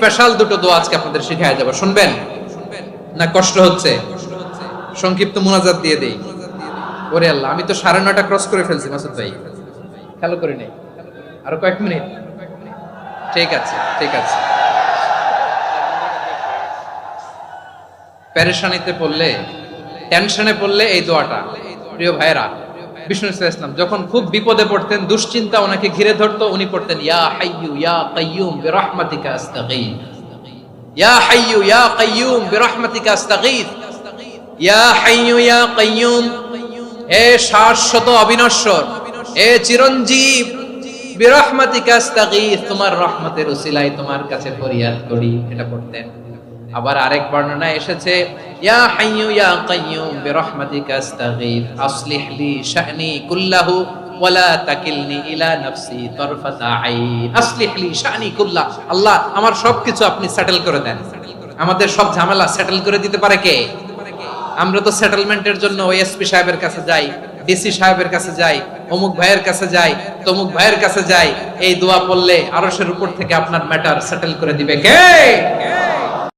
Special দুটো দোয়া আজকে আপনাদের শিখায় যাব, শুনবেন না? কষ্ট হচ্ছে? সংক্ষিপ্ত মুনাজাত দিয়ে দেই। ওরে আল্লাহ, আমি তো 9:30 ক্রস করে ফেলছি মাসুদ ভাই, খেয়াল করি নাই। আরো কয়েক মিনিট? ঠিক আছে, ঠিক আছে। পেরেশানিতে পড়লে, টেনশনে পড়লে এই দোয়াটা, প্রিয় ভাইরা, বিষ্ণু ইসলাম যখন খুব বিপদে পড়তেন, দুশ্চিন্তা ওনাকে ঘিরে ধরতো, উনি পড়তেন ইয়া হাইয়ু ইয়া কাইয়ুম বিরহমাতিকা আস্তাগীথ, ইয়া হাইয়ু ইয়া কাইয়ুম বিরহমাতিকা আস্তাগীথ, ইয়া হাইয়ু ইয়া কাইয়ুম, হে শাশ্বত অবিনশ্বর, হে চিরঞ্জীব, বিরহমাতিকা আস্তাগীথ, তোমার রহমতের উসিলায় তোমার কাছে ফরিয়াদ করি, এটা পড়তেন। আবার আরেক বর্ণনায় এসেছে ইয়া হাইয়ু ইয়া কাইয়ুম বিরহমাতিকা আস্তাগীথ আসলিহ লি শা'নি কুল্লাহু ওয়ালা তাকিলনি ইলা নাফসি তারফাতা আইন। আসলিহ লি শা'নি কুল্লাহ, আল্লাহ আমার সবকিছু আপনি সেটেল করে দেন। আমাদের সব ঝামেলা সেটেল করে দিতে পারে কে? আমরা তো সেটেলমেন্টের জন্য ওএসপি সাহেবের কাছে যাই, ডিসি সাহেবের কাছে যাই, অমুক ভাইয়ের কাছে যাই, তমুক ভাইয়ের কাছে যাই। এই দোয়া পড়লে আরশের উপর থেকে আপনার ম্যাটার সেটেল করে দিবে কে?